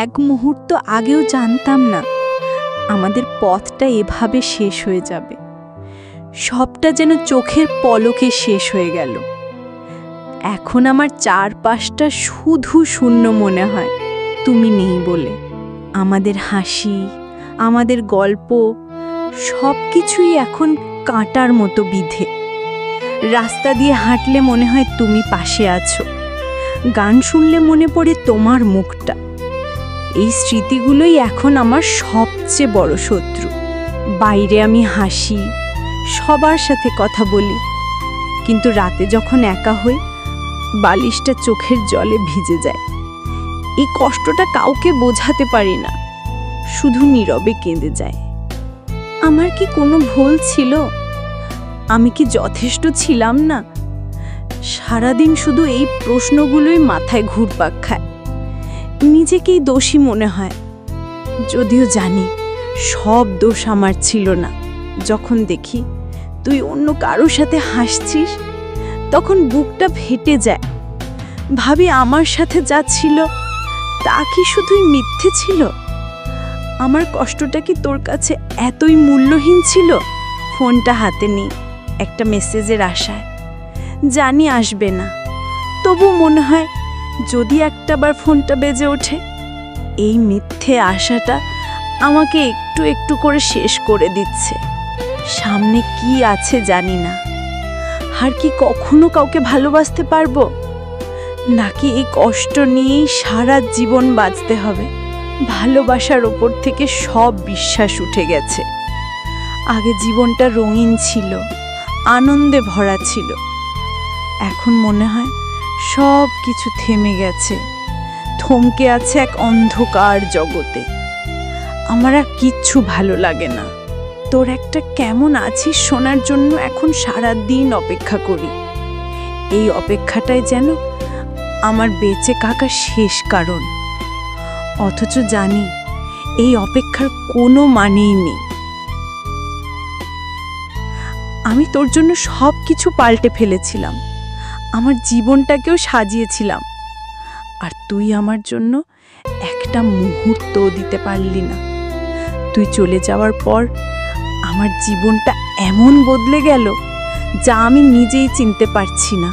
এক মুহূর্ত আগেও জানতাম না আমাদের পথটা এভাবে শেষ হয়ে যাবে। সবটা যেন চোখের পলকে শেষ হয়ে গেল। এখন আমার চারপাশটা শুধু শূন্য মনে হয় তুমি নেই বলে। আমাদের হাসি, আমাদের গল্প সব কিছুই এখন কাঁটার মতো বিঁধে। রাস্তা দিয়ে হাঁটলে মনে হয় তুমি পাশে আছো, গান শুনলে মনে পড়ে তোমার মুখটা। এই স্মৃতিগুলোই এখন আমার সবচেয়ে বড় শত্রু। বাইরে আমি হাসি, সবার সাথে কথা বলি, কিন্তু রাতে যখন একা হই বালিশটা চোখের জলে ভিজে যায়। এই কষ্টটা কাউকে বোঝাতে পারি না, শুধু নীরবে কেঁদে যায়। আমার কি কোনো ভুল ছিল? আমি কি যথেষ্ট ছিলাম না? সারাদিন শুধু এই প্রশ্নগুলোই মাথায় ঘুরপাক খায়। নিজেকেই দোষী মনে হয়, যদিও জানি সব দোষ আমার ছিল না। যখন দেখি তুই অন্য কারোর সাথে হাসছিস তখন বুকটা ফেটে যায়। ভাবি আমার সাথে যা ছিল তা কি শুধুই মিথ্যে ছিল? আমার কষ্টটা কি তোর কাছে এতই মূল্যহীন ছিল? ফোনটা হাতে নিই একটা মেসেজের আশায়, জানি আসবে না, তবু মনে হয় যদি একটাবার ফোনটা বেজে ওঠে। এই মিথ্যে আশাটা আমাকে একটু একটু করে শেষ করে দিচ্ছে। সামনে কি আছে জানি না। আর কি কখনো কাউকে ভালোবাসতে পারবো? নাকি এই কষ্ট নিয়েই সারা জীবন বাঁচতে হবে? ভালোবাসার ওপর থেকে সব বিশ্বাস উঠে গেছে। আগে জীবনটা রঙিন ছিল, আনন্দে ভরা ছিল। এখন মনে হয় সব কিছু থেমে গেছে, থমকে আছে এক অন্ধকার জগতে। আমার আর কিচ্ছু ভালো লাগে না। তোর একটা কেমন আছিস শোনার জন্য এখন সারা দিন অপেক্ষা করি। এই অপেক্ষাটাই যেন আমার বেঁচে থাকার শেষ কারণ। অথচ জানি এই অপেক্ষার কোনো মানেই নেই। আমি তোর জন্য সব কিছু পাল্টে ফেলেছিলাম, আমার জীবনটাকেও সাজিয়েছিলাম, আর তুই আমার জন্য একটা মুহূর্তও দিতে পারলি না। তুই চলে যাওয়ার পর আমার জীবনটা এমন বদলে গেল যা আমি নিজেই চিনতে পারছি না।